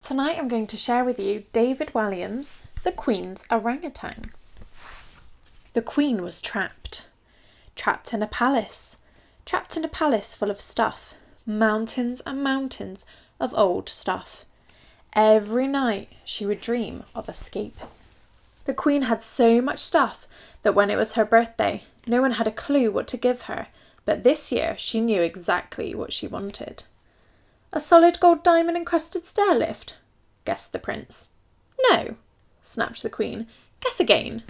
Tonight I'm going to share with you David Walliams' The Queen's Orangutan. The Queen was trapped in a palace full of stuff, mountains and mountains of old stuff. Every night she would dream of escape. The Queen had so much stuff that when it was her birthday, no one had a clue what to give her, but this year she knew exactly what she wanted. A solid gold diamond encrusted stair lift, guessed the prince. No, snapped the Queen. Guess again.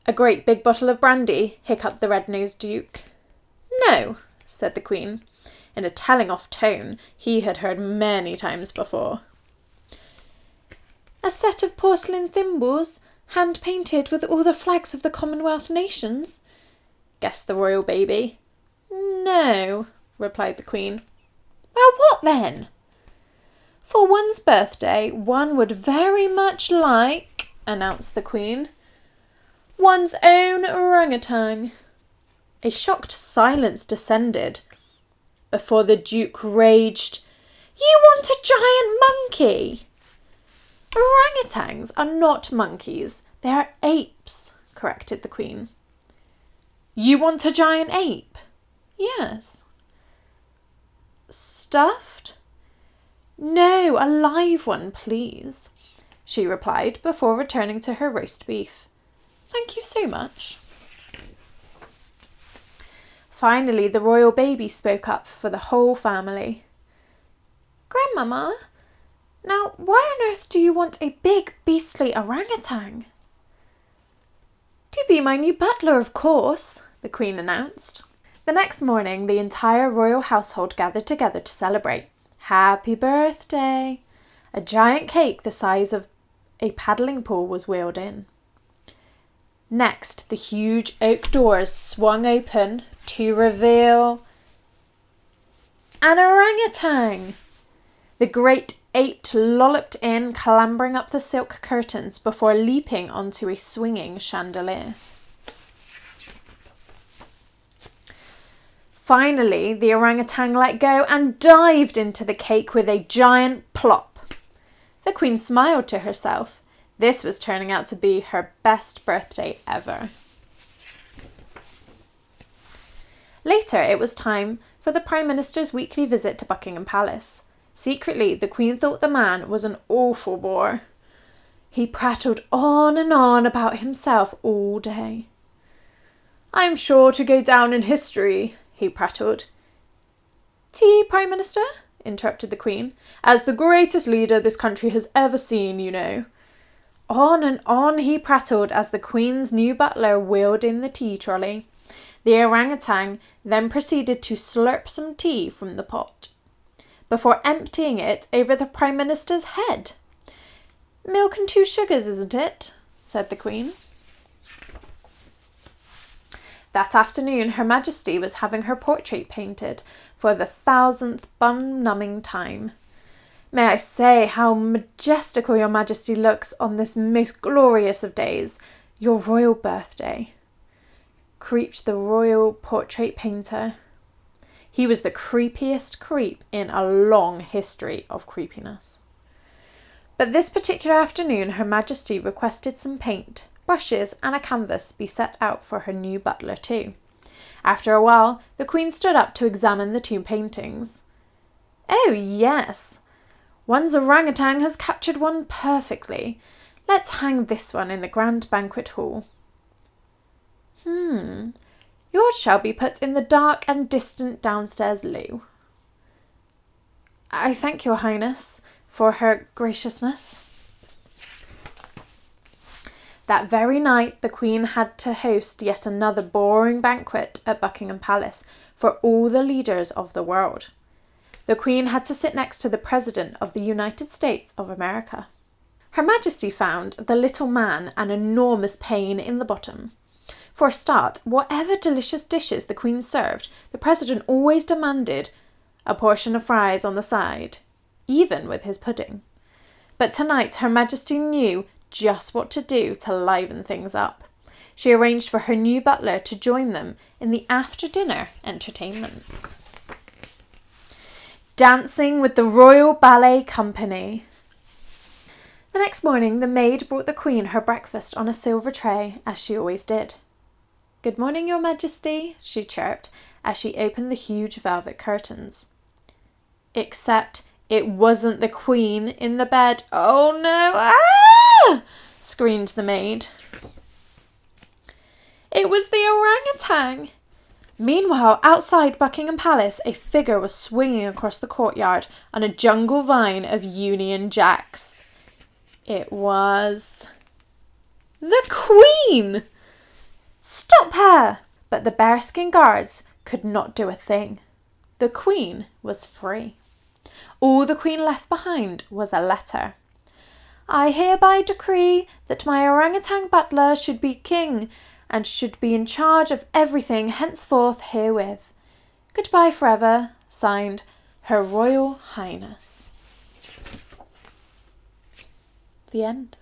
A great big bottle of brandy, hiccuped the red-nosed Duke. No, said the Queen, in a telling-off tone he had heard many times before. A set of porcelain thimbles, hand-painted with all the flags of the Commonwealth nations, guessed the royal baby. No, replied the Queen. Well, what then? For one's birthday, one would very much like, announced the Queen, one's own orangutan. A shocked silence descended before the Duke raged, You want a giant monkey? Orangutans are not monkeys, they are apes, corrected the Queen. You want a giant ape? Yes. Stuffed? No, a live one, please, she replied before returning to her roast beef. Thank you so much. Finally, the royal baby spoke up for the whole family. Grandmama, now why on earth do you want a big beastly orangutan? To be my new butler, of course, the Queen announced. The next morning, the entire royal household gathered together to celebrate. Happy birthday! A giant cake the size of a paddling pool was wheeled in. Next, the huge oak doors swung open to reveal an orangutan. The great ape lolloped in, clambering up the silk curtains before leaping onto a swinging chandelier. Finally, the orangutan let go and dived into the cake with a giant plop. The Queen smiled to herself. This was turning out to be her best birthday ever. Later, it was time for the Prime Minister's weekly visit to Buckingham Palace. Secretly, the Queen thought the man was an awful bore. He prattled on and on about himself all day. I'm sure to go down in history, he prattled. Tea, Prime Minister? Interrupted the Queen. As the greatest leader this country has ever seen, you know. On and on he prattled as the Queen's new butler wheeled in the tea trolley. The orangutan then proceeded to slurp some tea from the pot, before emptying it over the Prime Minister's head. Milk and 2 sugars, isn't it? Said the Queen. That afternoon, Her Majesty was having her portrait painted for the 1000th bum-numbing time. May I say how majestical Your Majesty looks on this most glorious of days, your royal birthday, creeped the royal portrait painter. He was the creepiest creep in a long history of creepiness. But this particular afternoon, Her Majesty requested some paint, brushes and a canvas be set out for her new butler too. After a while, the Queen stood up to examine the 2 paintings. Oh yes, one's orangutan has captured one perfectly. Let's hang this one in the grand banquet hall. Yours shall be put in the dark and distant downstairs loo. I thank your Highness for her graciousness. That very night, the Queen had to host yet another boring banquet at Buckingham Palace for all the leaders of the world. The Queen had to sit next to the President of the United States of America. Her Majesty found the little man an enormous pain in the bottom. For a start, whatever delicious dishes the Queen served, the President always demanded a portion of fries on the side, even with his pudding. But tonight, Her Majesty knew just what to do to liven things up. She arranged for her new butler to join them in the after-dinner entertainment. dancing with the Royal Ballet Company. The next morning, the maid brought the Queen her breakfast on a silver tray, as she always did. "Good morning, Your Majesty," she chirped as she opened the huge velvet curtains. Except it wasn't the Queen in the bed. "Oh no! Ah!" screamed the maid. It was the orangutan. Meanwhile, outside Buckingham Palace, a figure was swinging across the courtyard on a jungle vine of Union Jacks. It was the Queen! "Stop her!" But the bearskin guards could not do a thing. The Queen was free. All the Queen left behind was a letter. "I hereby decree that my orangutan butler should be king and should be in charge of everything henceforth herewith. Goodbye forever. Signed, Her Royal Highness." The end.